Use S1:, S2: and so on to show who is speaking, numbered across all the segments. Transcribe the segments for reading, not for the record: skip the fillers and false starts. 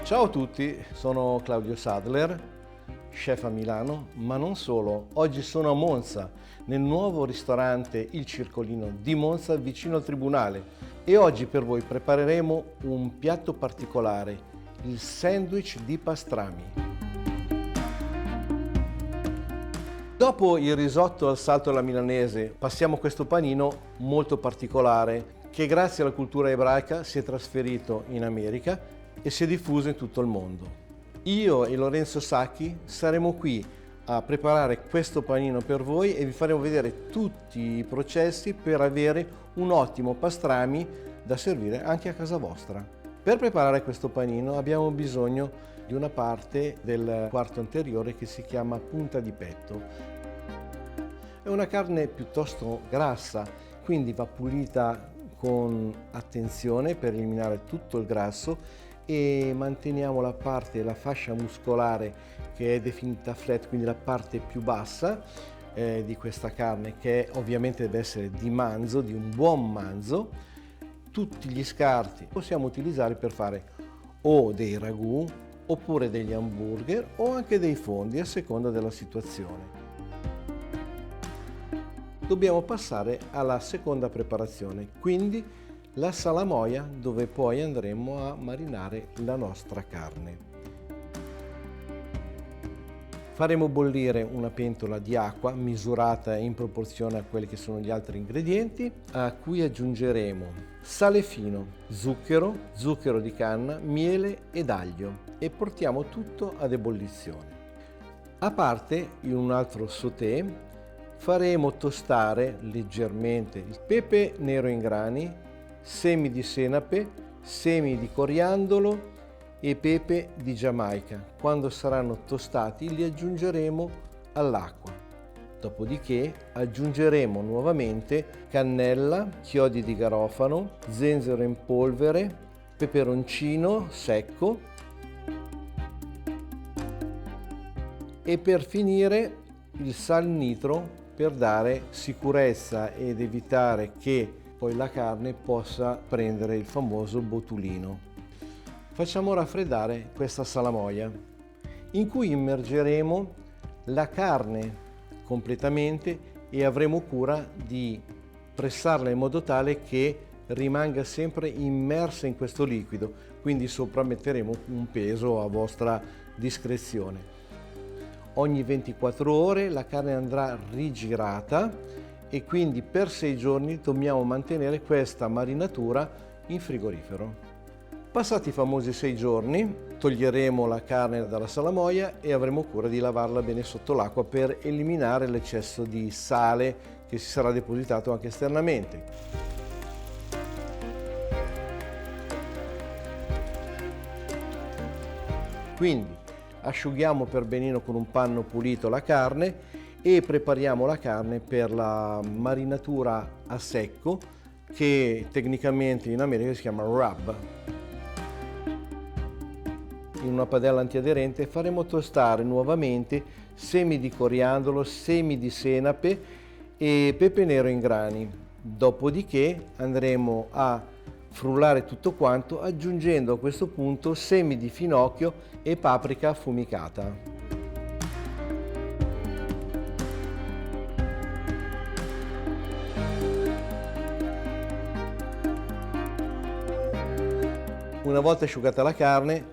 S1: Ciao a tutti, sono Claudio Sadler, chef a Milano, ma non solo. Oggi sono a Monza, nel nuovo ristorante Il Circolino di Monza, vicino al Tribunale. E oggi per voi prepareremo un piatto particolare, il sandwich di pastrami. Dopo il risotto al salto alla milanese, passiamo a questo panino molto particolare che grazie alla cultura ebraica si è trasferito in America e si è diffuso in tutto il mondo. Io e Lorenzo Sacchi saremo qui a preparare questo panino per voi e vi faremo vedere tutti i processi per avere un ottimo pastrami da servire anche a casa vostra. Per preparare questo panino abbiamo bisogno di una parte del quarto anteriore che si chiama punta di petto. È una carne piuttosto grassa, quindi va pulita con attenzione per eliminare tutto il grasso e manteniamo la fascia muscolare che è definita flat, quindi la parte più bassa di questa carne, che ovviamente deve essere di manzo, di un buon manzo. Tutti gli scarti possiamo utilizzare per fare o dei ragù oppure degli hamburger o anche dei fondi a seconda della situazione. Dobbiamo passare alla seconda preparazione, quindi la salamoia, dove poi andremo a marinare la nostra carne. Faremo bollire una pentola di acqua misurata in proporzione a quelli che sono gli altri ingredienti, a cui aggiungeremo sale fino, zucchero di canna, miele ed aglio e portiamo tutto ad ebollizione. A parte, in un altro sauté, faremo tostare leggermente il pepe nero in grani, semi di senape, semi di coriandolo e pepe di Giamaica. Quando saranno tostati li aggiungeremo all'acqua. Dopodiché aggiungeremo nuovamente cannella, chiodi di garofano, zenzero in polvere, peperoncino secco e per finire il sal nitro per dare sicurezza ed evitare che poi la carne possa prendere il famoso botulino. Facciamo raffreddare questa salamoia in cui immergeremo la carne completamente e avremo cura di pressarla in modo tale che rimanga sempre immersa in questo liquido, quindi sopra metteremo un peso a vostra discrezione. Ogni 24 ore la carne andrà rigirata e quindi per 6 giorni dobbiamo mantenere questa marinatura in frigorifero. Passati i famosi 6 giorni toglieremo la carne dalla salamoia e avremo cura di lavarla bene sotto l'acqua per eliminare l'eccesso di sale che si sarà depositato anche esternamente. Quindi asciughiamo per benino con un panno pulito la carne e prepariamo la carne per la marinatura a secco che tecnicamente in America si chiama rub. In una padella antiaderente faremo tostare nuovamente semi di coriandolo, semi di senape e pepe nero in grani. Dopodiché andremo a frullare tutto quanto aggiungendo a questo punto semi di finocchio e paprika affumicata. Una volta asciugata la carne,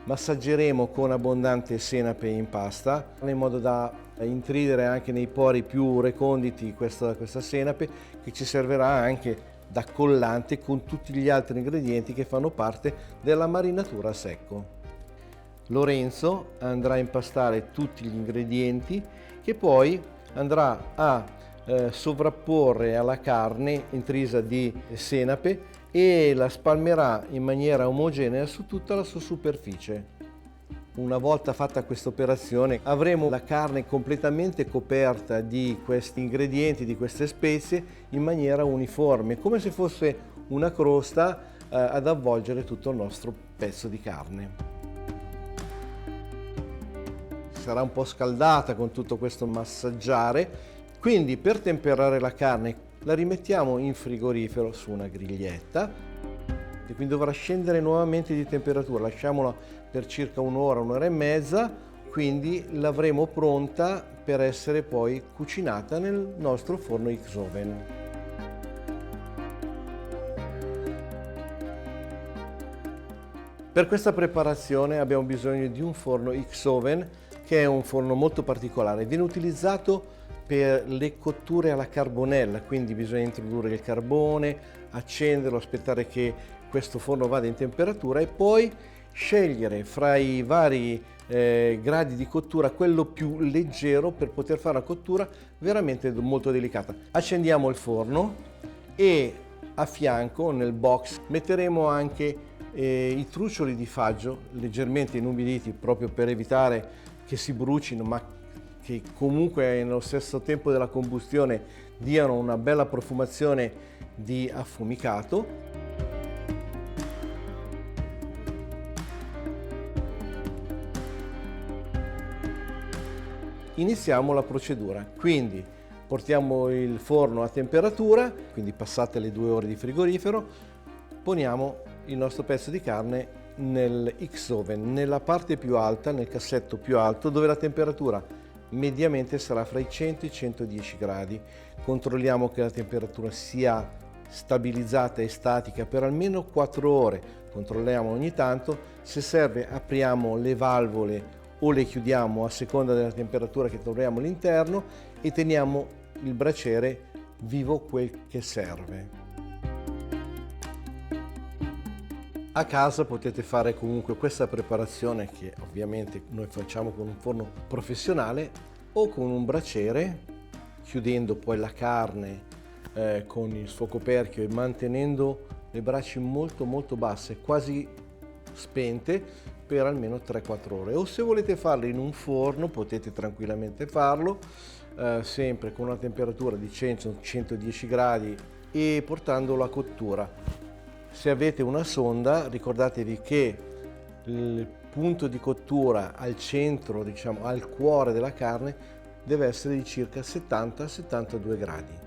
S1: massaggeremo con abbondante senape in pasta, in modo da intridere anche nei pori più reconditi questa senape, che ci servirà anche da collante con tutti gli altri ingredienti che fanno parte della marinatura a secco. Lorenzo andrà a impastare tutti gli ingredienti che poi andrà a sovrapporre alla carne intrisa di senape e la spalmerà in maniera omogenea su tutta la sua superficie. Una volta fatta questa operazione avremo la carne completamente coperta di questi ingredienti, di queste spezie in maniera uniforme, come se fosse una crosta ad avvolgere tutto il nostro pezzo di carne. Sarà un po' scaldata con tutto questo massaggiare, quindi per temperare la carne la rimettiamo in frigorifero su una griglietta quindi dovrà scendere nuovamente di temperatura. Lasciamola per circa un'ora, un'ora e mezza, quindi l'avremo pronta per essere poi cucinata nel nostro forno X-Oven. Per questa preparazione abbiamo bisogno di un forno X-Oven, che è un forno molto particolare. Viene utilizzato per le cotture alla carbonella, quindi bisogna introdurre il carbone, accenderlo, aspettare che questo forno vada in temperatura e poi scegliere fra i vari gradi di cottura quello più leggero per poter fare una cottura veramente molto delicata. Accendiamo il forno e a fianco nel box metteremo anche i truccioli di faggio leggermente inumiditi proprio per evitare che si brucino, ma che comunque nello stesso tempo della combustione diano una bella profumazione di affumicato. Iniziamo la procedura, quindi portiamo il forno a temperatura, quindi passate le 2 ore di frigorifero, poniamo il nostro pezzo di carne nel X-Oven, nella parte più alta, nel cassetto più alto, dove la temperatura mediamente sarà fra i 100 e i 110 gradi. Controlliamo che la temperatura sia stabilizzata e statica per almeno 4 ore, controlliamo ogni tanto, se serve apriamo le valvole o le chiudiamo a seconda della temperatura che troviamo all'interno e teniamo il braciere vivo quel che serve. A casa potete fare comunque questa preparazione che ovviamente noi facciamo con un forno professionale o con un braciere, chiudendo poi la carne con il suo coperchio e mantenendo le braci molto basse, quasi spente, per almeno 3-4 ore. O se volete farlo in un forno potete tranquillamente farlo, sempre con una temperatura di 100-110 gradi e portandolo a cottura. Se avete una sonda, ricordatevi che il punto di cottura al centro, diciamo al cuore della carne, deve essere di circa 70-72 gradi.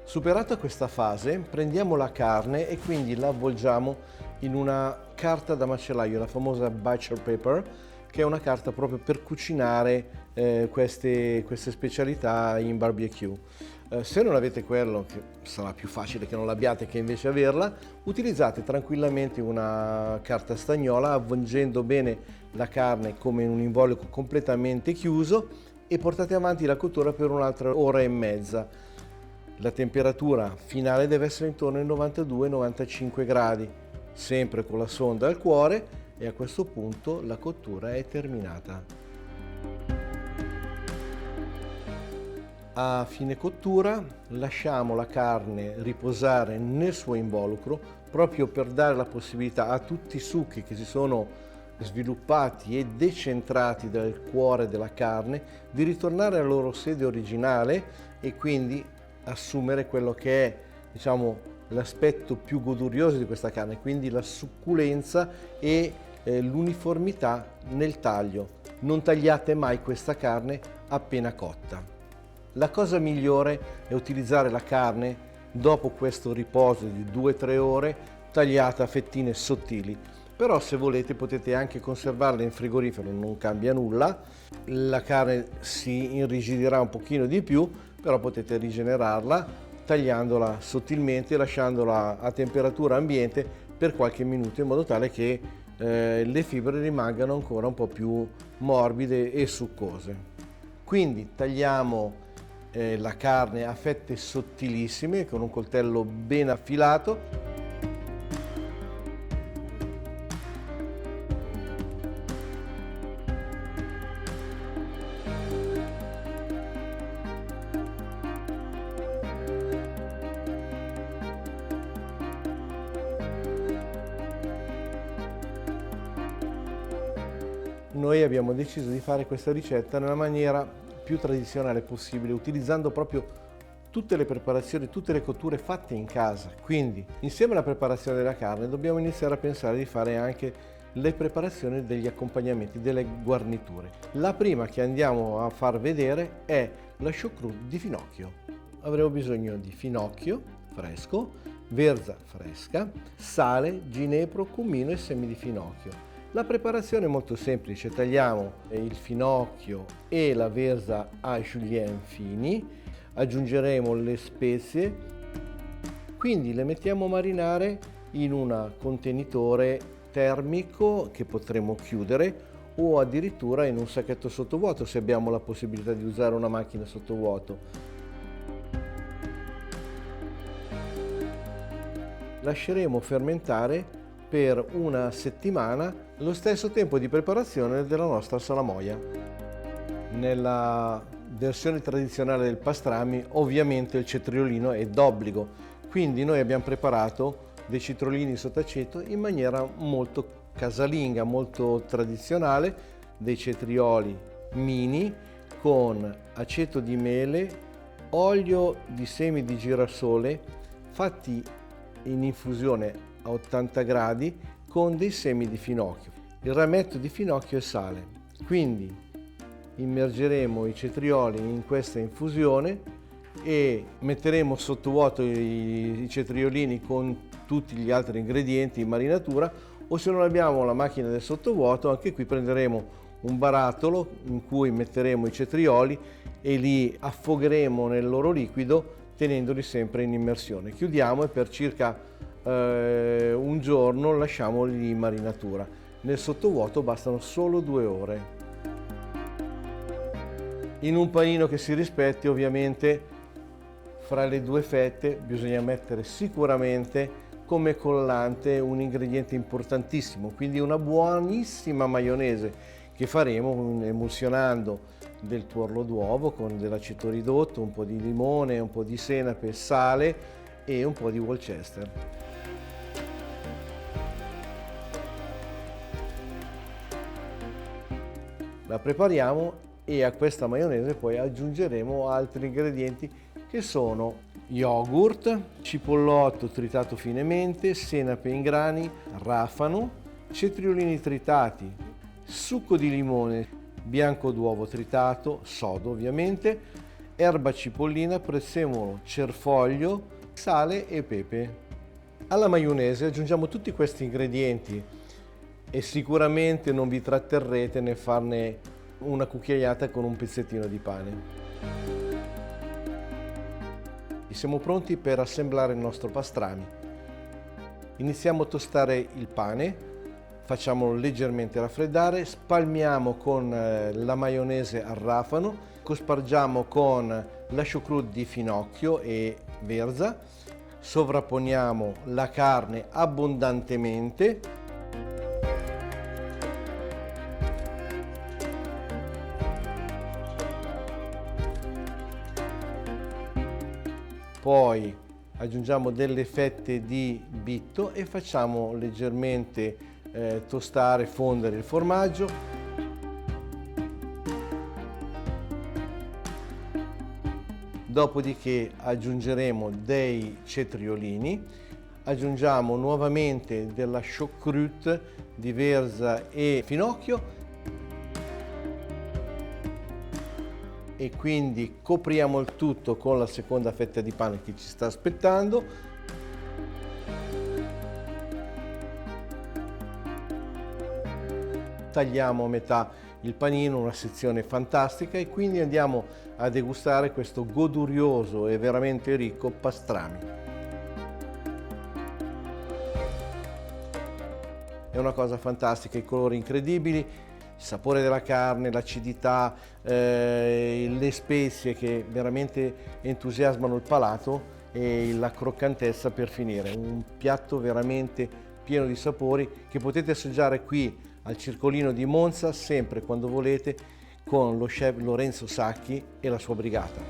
S1: Superata questa fase, prendiamo la carne e quindi la avvolgiamo in una carta da macellaio, la famosa butcher paper, che è una carta proprio per cucinare queste specialità in barbecue. Se non avete quello, che sarà più facile che non l'abbiate che invece averla, utilizzate tranquillamente una carta stagnola avvolgendo bene la carne come in un involucro completamente chiuso e portate avanti la cottura per un'altra ora e mezza. La temperatura finale deve essere intorno ai 92-95 gradi, sempre con la sonda al cuore, e a questo punto la cottura è terminata. A fine cottura lasciamo la carne riposare nel suo involucro proprio per dare la possibilità a tutti i succhi che si sono sviluppati e decentrati dal cuore della carne di ritornare alla loro sede originale e quindi assumere quello che è, diciamo, l'aspetto più godurioso di questa carne, quindi la succulenza e l'uniformità nel taglio. Non tagliate mai questa carne appena cotta. La cosa migliore è utilizzare la carne dopo questo riposo di 2-3 ore tagliata a fettine sottili, però se volete potete anche conservarla in frigorifero, non cambia nulla, la carne si irrigidirà un pochino di più, però potete rigenerarla tagliandola sottilmente e lasciandola a temperatura ambiente per qualche minuto in modo tale che le fibre rimangano ancora un po' più morbide e succose. Quindi tagliamo la carne a fette sottilissime con un coltello ben affilato. Noi abbiamo deciso di fare questa ricetta nella maniera più tradizionale possibile, utilizzando proprio tutte le preparazioni, tutte le cotture fatte in casa. Quindi, insieme alla preparazione della carne, dobbiamo iniziare a pensare di fare anche le preparazioni degli accompagnamenti, delle guarniture. La prima che andiamo a far vedere è la choucroute di finocchio. Avremo bisogno di finocchio fresco, verza fresca, sale, ginepro, cumino e semi di finocchio. La preparazione è molto semplice: tagliamo il finocchio e la verza a julienne fini, aggiungeremo le spezie, quindi le mettiamo a marinare in un contenitore termico che potremo chiudere o addirittura in un sacchetto sottovuoto se abbiamo la possibilità di usare una macchina sottovuoto. Lasceremo fermentare per una settimana lo stesso tempo di preparazione della nostra salamoia. Nella versione tradizionale del pastrami ovviamente il cetriolino è d'obbligo, quindi noi abbiamo preparato dei cetriolini sott'aceto in maniera molto casalinga, molto tradizionale, dei cetrioli mini con aceto di mele, olio di semi di girasole fatti in infusione a 80 gradi con dei semi di finocchio, il rametto di finocchio e sale. Quindi immergeremo i cetrioli in questa infusione e metteremo sottovuoto i cetriolini con tutti gli altri ingredienti in marinatura, o se non abbiamo la macchina del sottovuoto, anche qui prenderemo un barattolo in cui metteremo i cetrioli e li affogheremo nel loro liquido tenendoli sempre in immersione. Chiudiamo e per circa un giorno lasciamoli in marinatura. Nel sottovuoto bastano solo 2 ore. In un panino che si rispetti, ovviamente, fra le 2 fette bisogna mettere sicuramente come collante un ingrediente importantissimo, quindi una buonissima maionese che faremo emulsionando del tuorlo d'uovo con dell'aceto ridotto, un po' di limone, un po' di senape, sale e un po' di Worcester. La prepariamo e a questa maionese poi aggiungeremo altri ingredienti che sono yogurt, cipollotto tritato finemente, senape in grani, rafano, cetriolini tritati, succo di limone, bianco d'uovo tritato, sodo ovviamente, erba cipollina, prezzemolo, cerfoglio, sale e pepe. Alla maionese aggiungiamo tutti questi ingredienti e sicuramente non vi tratterrete nel farne una cucchiaiata con un pezzettino di pane. E siamo pronti per assemblare il nostro pastrami. Iniziamo a tostare il pane, facciamolo leggermente raffreddare, spalmiamo con la maionese al rafano, cospargiamo con la choucroute di finocchio e verza, sovrapponiamo la carne abbondantemente. Poi aggiungiamo delle fette di bitto e facciamo leggermente tostare, fondere il formaggio. Dopodiché aggiungeremo dei cetriolini, aggiungiamo nuovamente della choucroute di verza e finocchio e quindi copriamo il tutto con la seconda fetta di pane che ci sta aspettando. Tagliamo a metà il panino, una sezione fantastica, e quindi andiamo a degustare questo godurioso e veramente ricco pastrami. È una cosa fantastica, i colori incredibili, il sapore della carne, l'acidità, le spezie che veramente entusiasmano il palato e la croccantezza per finire. Un piatto veramente pieno di sapori che potete assaggiare qui al Circolino di Monza sempre quando volete con lo chef Lorenzo Sacchi e la sua brigata.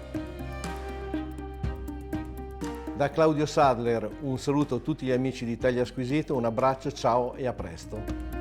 S1: Da Claudio Sadler un saluto a tutti gli amici di Italia Squisito, un abbraccio, ciao e a presto.